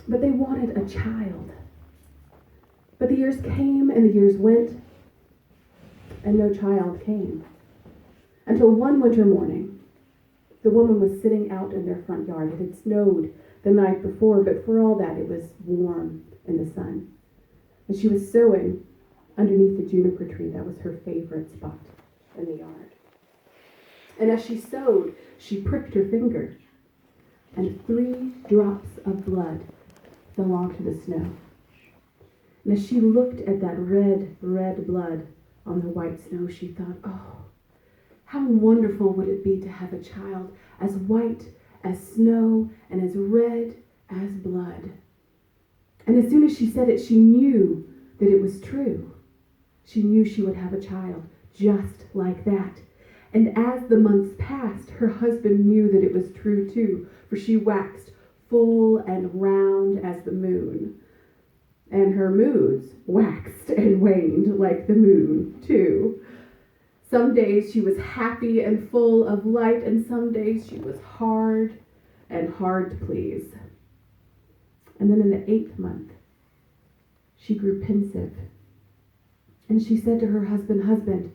But they wanted a child. But the years came and the years went, and no child came. Until one winter morning, the woman was sitting out in their front yard. It had snowed the night before, but for all that, it was warm in the sun. And she was sewing underneath the juniper tree. That was her favorite spot in the yard. And as she sewed, she pricked her finger, and 3 drops of blood fell onto the snow. And as she looked at that red blood on the white snow, she thought, oh, how wonderful would it be to have a child as white as snow and as red as blood. And as soon as she said it, she knew that it was true. She knew she would have a child just like that. And as the months passed, her husband knew that it was true too, for she waxed full and round as the moon. And her moods waxed and waned like the moon too. Some days she was happy and full of light, and some days she was hard and hard to please. And then in the 8th month, she grew pensive. And she said to her husband, "Husband,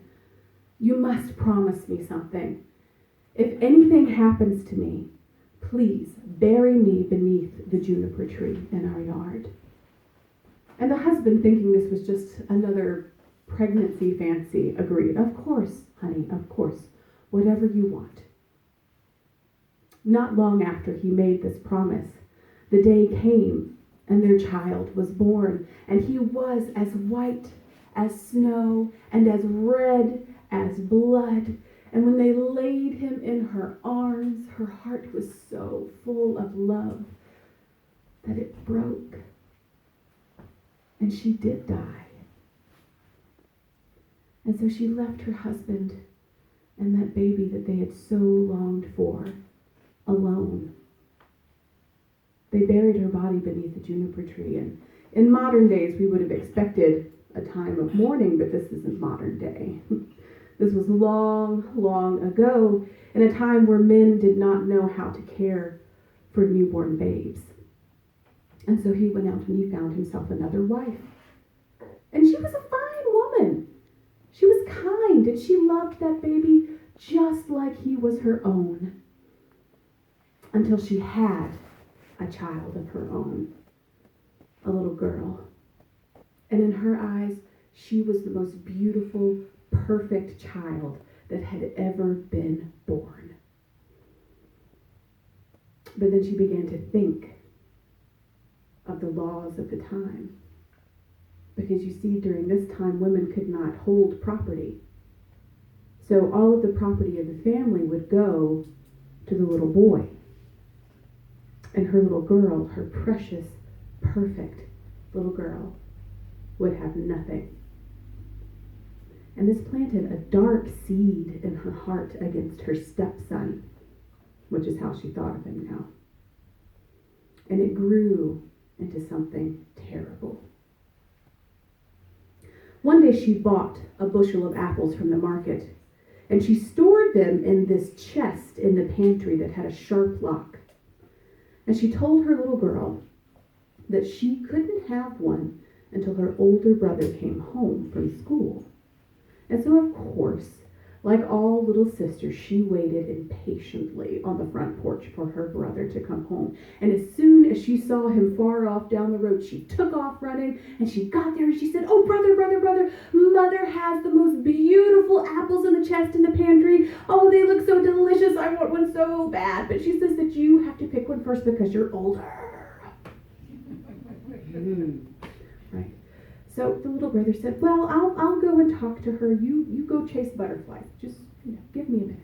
you must promise me something. If anything happens to me, please bury me beneath the juniper tree in our yard." And the husband, thinking this was just another pregnancy fancy, agreed. "Of course, honey, of course, whatever you want." Not long after he made this promise, the day came and their child was born, and he was as white as snow and as red as blood. And when they laid him in her arms, her heart was so full of love that it broke. And she did die. And so she left her husband and that baby that they had so longed for alone. They buried her body beneath the juniper tree. And in modern days, we would have expected a time of mourning, but this isn't modern day. This was long, long ago, in a time where men did not know how to care for newborn babes. And so he went out and he found himself another wife. And she was a fine woman. She was kind, and she loved that baby just like he was her own. Until she had a child of her own, a little girl. And in her eyes, she was the most beautiful, perfect child that had ever been born. But then she began to think of the laws of the time. Because you see, during this time, women could not hold property. So all of the property of the family would go to the little boy. And her little girl, her precious, perfect little girl, would have nothing. And this planted a dark seed in her heart against her stepson, which is how she thought of him now. And it grew into something terrible. One day she bought a bushel of apples from the market, and she stored them in this chest in the pantry that had a sharp lock. And she told her little girl that she couldn't have one until her older brother came home from school. And so, of course, like all little sisters, she waited impatiently on the front porch for her brother to come home. And as soon as she saw him far off down the road, she took off running, and she got there and she said, "Oh, brother, Mother has the most beautiful apples in the chest in the pantry. Oh, they look so delicious. I want one so bad. But she says that you have to pick one first because you're older." Right. So the little brother said, "Well, I'll go and talk to her. You go chase butterflies. Just, give me a minute."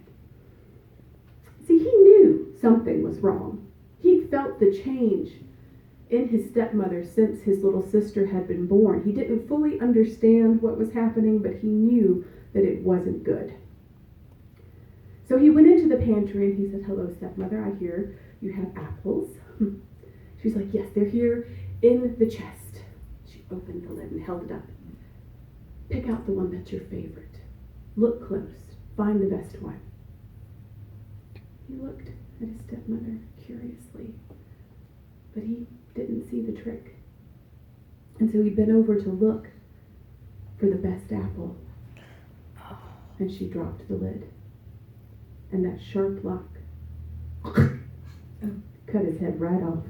See, he knew something was wrong. He felt the change in his stepmother since his little sister had been born. He didn't fully understand what was happening, but he knew that it wasn't good. So he went into the pantry and he said, "Hello, stepmother, I hear you have apples." She's like, "Yes, they're here in the chest." She opened the lid and held it up. "Pick out the one that's your favorite. Look close. Find the best one." He looked at his stepmother curiously, But he didn't see the trick. And so he bent over to look for the best apple. And she dropped the lid. And that sharp lock cut his head right off.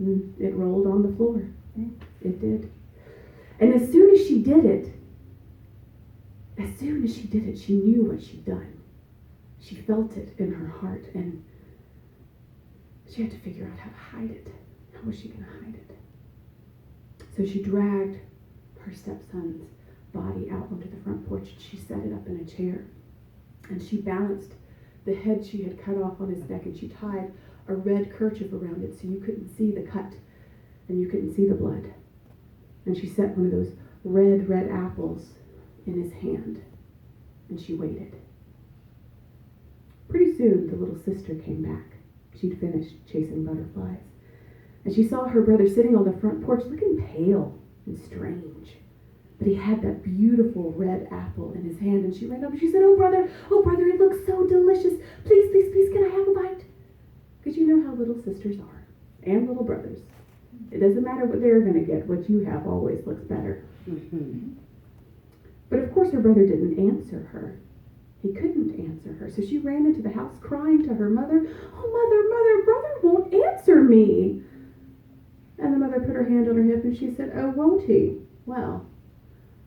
It rolled on the floor. It did. And as soon as she did it, she knew what she'd done. She felt it in her heart, and she had to figure out how to hide it. How was she going to hide it? So she dragged her stepson's body out onto the front porch, and she set it up in a chair. And she balanced the head she had cut off on his neck, and she tied a red kerchief around it so you couldn't see the cut and you couldn't see the blood. And she set one of those red apples in his hand, and she waited. Pretty soon the little sister came back. She'd finished chasing butterflies, and she saw her brother sitting on the front porch looking pale and strange. But he had that beautiful red apple in his hand, and she ran up and she said, oh brother, it looks so delicious. Please, can I have a bite? Because you know how little sisters are, and little brothers. It doesn't matter what they're going to get. What you have always looks better. Mm-hmm. But of course her brother didn't answer her. He couldn't answer her. So she ran into the house crying to her mother, oh, mother, brother won't answer me. And the mother put her hand on her hip and she said, oh, won't he? Well,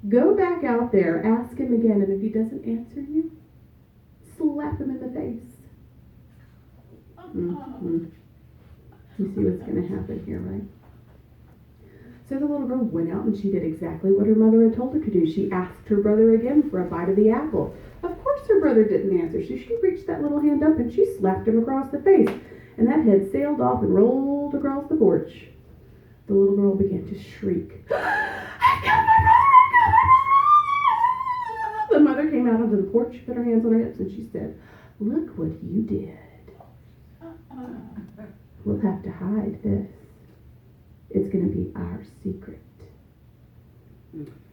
go back out there, ask him again, and if he doesn't answer you, slap him in the face. Mm-hmm. You see what's going to happen here, right? So the little girl went out and she did exactly what her mother had told her to do. She asked her brother again for a bite of the apple. Of course her brother didn't answer, so she reached that little hand up and she slapped him across the face. And that head sailed off and rolled across the porch. The little girl began to shriek. I killed my brother! The mother came out onto the porch, put her hands on her hips, and she said, look what you did. We'll have to hide this. It's going to be our secret.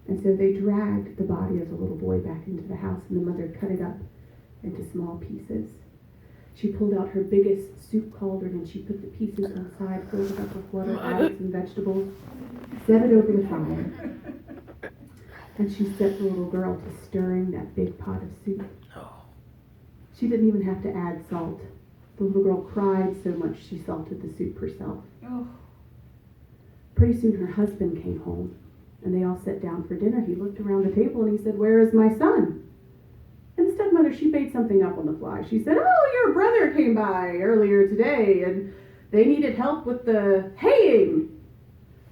And so they dragged the body of the little boy back into the house, and the mother cut it up into small pieces. She pulled out her biggest soup cauldron, and she put the pieces inside, filled it up with water, added some vegetables, set it over the fire. And she set the little girl to stirring that big pot of soup. She didn't even have to add salt. The little girl cried so much she salted the soup herself. Pretty soon her husband came home, and they all sat down for dinner. He looked around the table and he said, where is my son? And the stepmother, she made something up on the fly. She said, oh, your brother came by earlier today, and they needed help with the haying.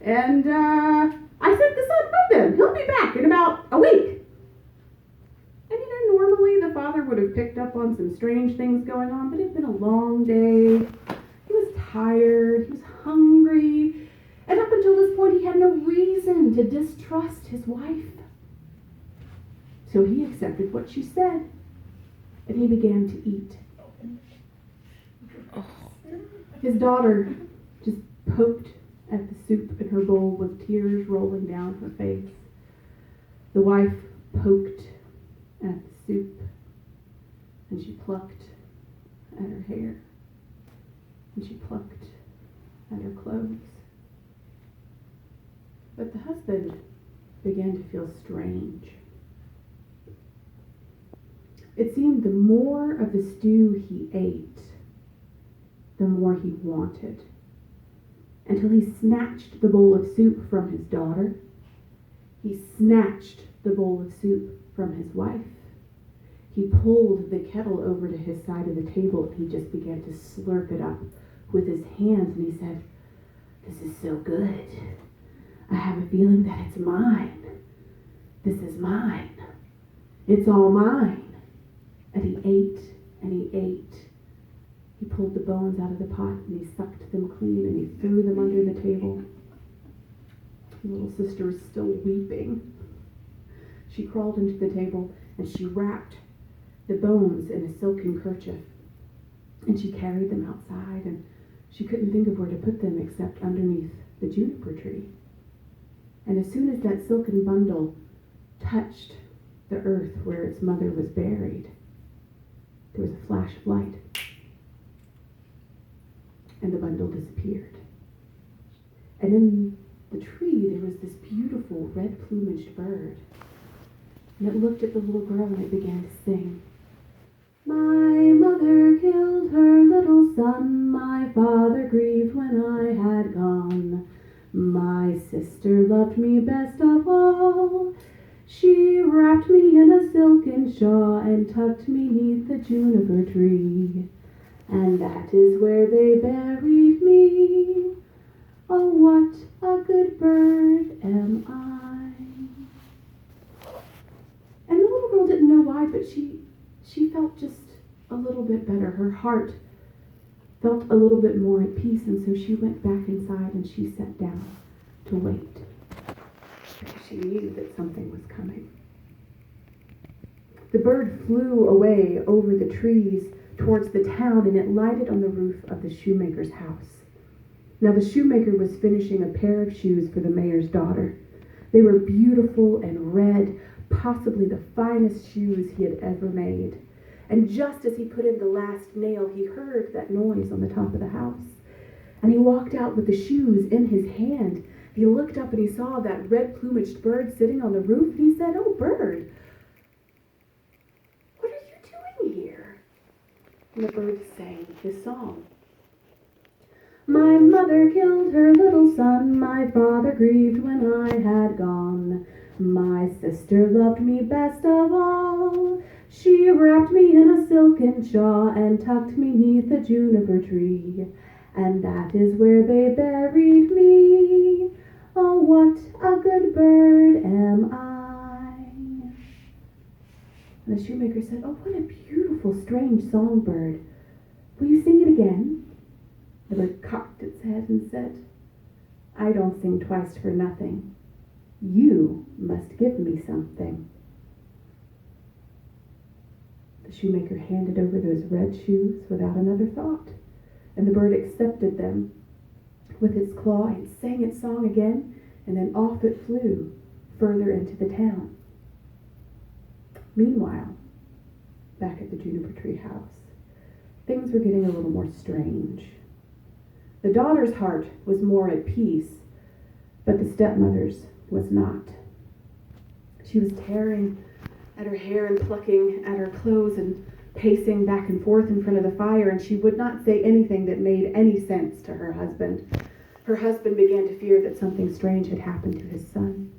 And I sent the son with them. He'll be back in about a week. And normally the father would have picked up on some strange things going on, but it had been a long day. He was tired. He was hungry. And up until this point, he had no reason to distrust his wife. So he accepted what she said, and he began to eat. His daughter just poked at the soup in her bowl with tears rolling down her face. The wife poked at the soup, and she plucked at her hair, and she plucked at her clothes. But the husband began to feel strange. It seemed the more of the stew he ate, the more he wanted, until he snatched the bowl of soup from his daughter. He snatched the bowl of soup from his wife. He pulled the kettle over to his side of the table, and he just began to slurp it up with his hands, and he said, this is so good. I have a feeling that it's mine. This is mine. It's all mine. And he ate, and he ate. He pulled the bones out of the pot, and he sucked them clean, and he threw them under the table. The little sister was still weeping. She crawled into the table, and she wrapped the bones in a silken kerchief. And she carried them outside, and she couldn't think of where to put them except underneath the juniper tree. And as soon as that silken bundle touched the earth where its mother was buried, there was a flash of light, and the bundle disappeared. And in the tree there was this beautiful red-plumaged bird. And it looked at the little girl and it began to sing. My mother killed her little son, my father grieved when I had gone. My sister loved me best of all. She wrapped me in a silken shawl and tucked me 'neath the juniper tree. And that is where they buried me. Oh, what a good bird am I. And the little girl didn't know why, but she felt just a little bit better. Her heart felt a little bit more at peace, and so she went back inside and she sat down to wait, because she knew that something was coming. The bird flew away over the trees towards the town, and it lighted on the roof of the shoemaker's house. Now the shoemaker was finishing a pair of shoes for the mayor's daughter. They were beautiful and red, possibly the finest shoes he had ever made. And just as he put in the last nail, he heard that noise on the top of the house. And he walked out with the shoes in his hand. He looked up and he saw that red-plumaged bird sitting on the roof. And he said, "Oh, bird, what are you doing here?" And the bird sang his song. My mother killed her little son. My father grieved when I had gone. My sister loved me best of all. She wrapped me in a silken shawl and tucked me 'neath the juniper tree. And that is where they buried me. Oh, what a good bird am I. And the shoemaker said, "Oh, what a beautiful, strange songbird. Will you sing it again?" The bird cocked its head and said, "I don't sing twice for nothing. You must give me something." The shoemaker handed over those red shoes without another thought, and the bird accepted them with its claw and sang its song again, and then off it flew further into the town. Meanwhile, back at the juniper tree house, things were getting a little more strange. The daughter's heart was more at peace, but the stepmother's was not. She was tearing at her hair and plucking at her clothes and pacing back and forth in front of the fire, and she would not say anything that made any sense to her husband. Her husband began to fear that something strange had happened to his son.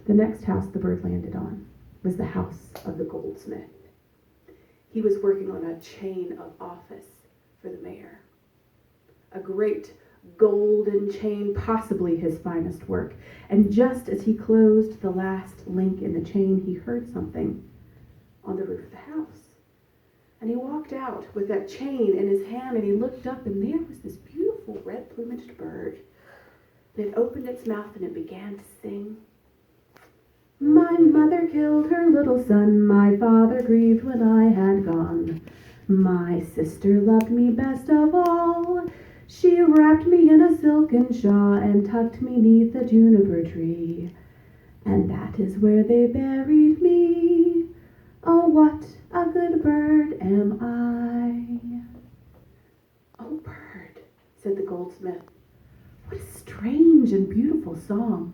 The next house the bird landed on was the house of the goldsmith. He was working on a chain of office for the mayor. A great golden chain, possibly his finest work. And just as he closed the last link in the chain, he heard something on the roof of the house. And he walked out with that chain in his hand, and he looked up, and there was this beautiful red-plumaged bird. And it opened its mouth and it began to sing. My mother killed her little son. My father grieved when I had gone. My sister loved me best of all. She wrapped me in a silken shawl and tucked me 'neath the juniper tree. And that is where they buried me. Oh, what a good bird am I. "Oh, bird," said the goldsmith, "what a strange and beautiful song.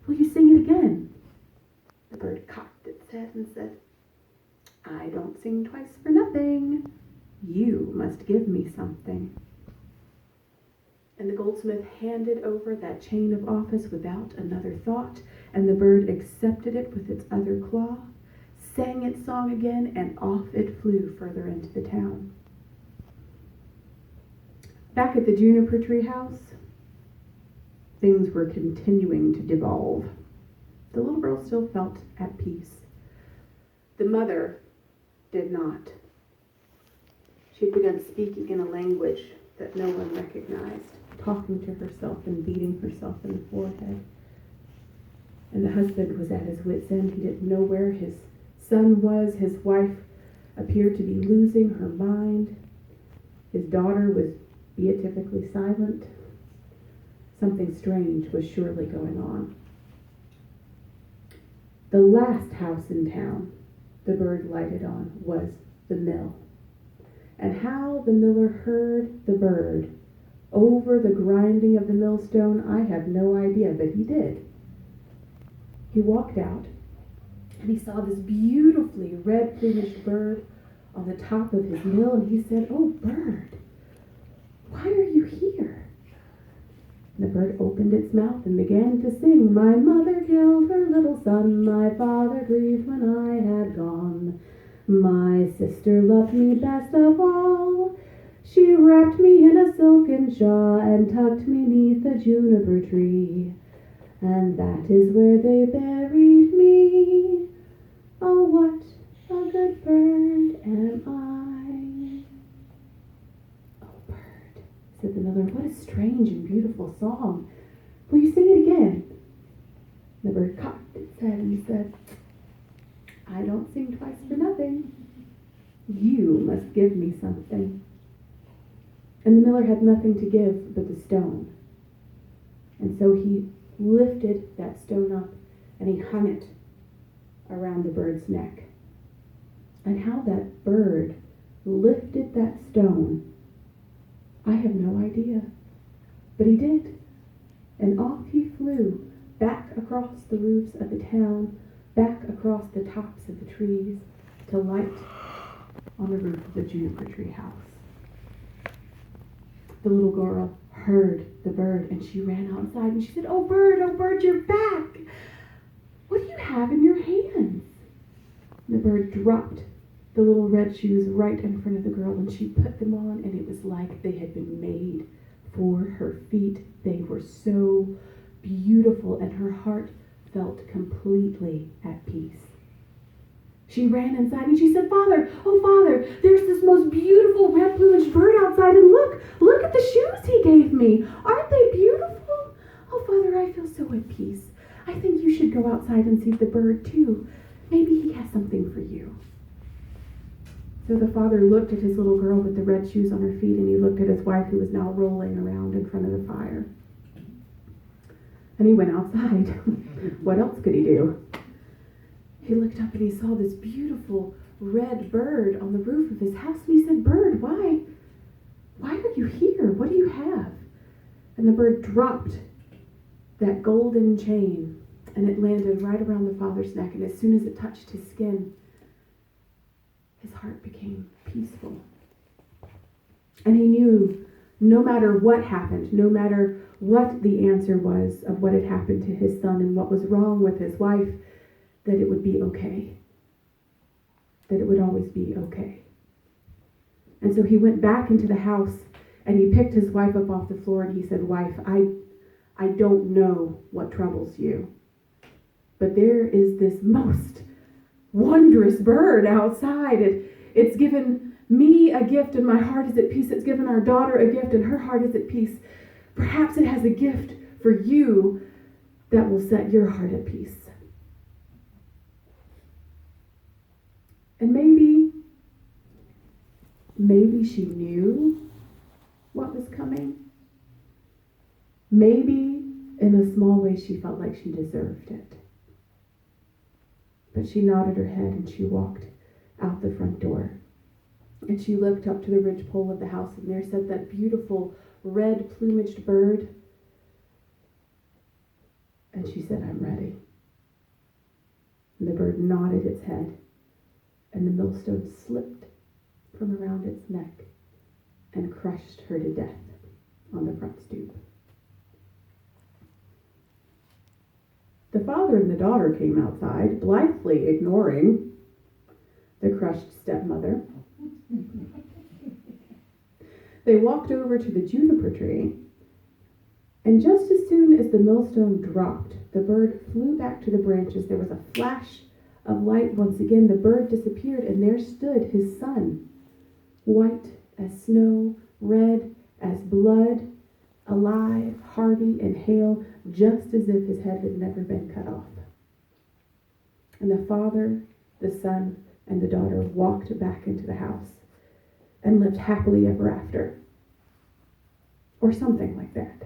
Will you sing it again?" The bird cocked its head and said, "I don't sing twice for nothing. You must give me something." And the goldsmith handed over that chain of office without another thought, and the bird accepted it with its other claw, sang its song again, and off it flew further into the town. Back at the juniper tree house, things were continuing to devolve. The little girl still felt at peace. The mother did not. She had begun speaking in a language that no one recognized, talking to herself and beating herself in the forehead. And the husband was at his wit's end. He didn't know where his son was. His wife appeared to be losing her mind. His daughter was beatifically silent. Something strange was surely going on. The last house in town the bird lighted on was the mill. And how the miller heard the bird over the grinding of the millstone? I have no idea, but he did. He walked out, and he saw this beautifully red-plumaged bird on the top of his mill, and he said, "Oh, bird, why are you here?" And the bird opened its mouth and began to sing, "My mother killed her little son, my father grieved when I had gone. My sister loved me best of all. She wrapped me in a silken shawl and tucked me 'neath a juniper tree. And that is where they buried me. Oh, what a good bird am I." "Oh, bird," said the miller, "what a strange and beautiful song. Will you sing it again?" The bird cocked its head and said, "I don't sing twice for nothing. You must give me something." And the miller had nothing to give but the stone. And so he lifted that stone up and he hung it around the bird's neck. And how that bird lifted that stone, I have no idea. But he did. And off he flew, back across the roofs of the town, back across the tops of the trees, to light on the roof of the juniper tree house. The little girl heard the bird, and she ran outside, and she said, oh, bird, you're back. What do you have in your hands?" The bird dropped the little red shoes right in front of the girl, and she put them on, and it was like they had been made for her feet. They were so beautiful, and her heart felt completely at peace. She ran inside and she said, "Father, oh Father, there's this most beautiful red-plumaged bird outside, and look at the shoes he gave me. Aren't they beautiful? Oh Father, I feel so at peace. I think you should go outside and see the bird too. Maybe he has something for you." So the father looked at his little girl with the red shoes on her feet, and he looked at his wife who was now rolling around in front of the fire. And he went outside. What else could he do? He looked up and he saw this beautiful red bird on the roof of his house, and he said, "Bird, why are you here? What do you have?" And the bird dropped that golden chain, and it landed right around the father's neck, and as soon as it touched his skin, his heart became peaceful. And he knew no matter what happened, no matter what the answer was of what had happened to his son and what was wrong with his wife, that it would be okay. That it would always be okay. And so he went back into the house and he picked his wife up off the floor and he said, "Wife, I don't know what troubles you, but there is this most wondrous bird outside. It's given me a gift and my heart is at peace. It's given our daughter a gift and her heart is at peace. Perhaps it has a gift for you that will set your heart at peace." And maybe she knew what was coming. Maybe in a small way she felt like she deserved it. But she nodded her head and she walked out the front door. And she looked up to the ridgepole of the house, and there sat that beautiful red-plumaged bird. And she said, "I'm ready." And the bird nodded its head, and the millstone slipped from around its neck and crushed her to death on the front stoop. The father and the daughter came outside, blithely ignoring the crushed stepmother. They walked over to the juniper tree, and just as soon as the millstone dropped, the bird flew back to the branches. There was a flash of light once again. The bird disappeared, and there stood his son, white as snow, red as blood, alive, hearty, and hale, just as if his head had never been cut off. And the father, the son, and the daughter walked back into the house and lived happily ever after. Or something like that.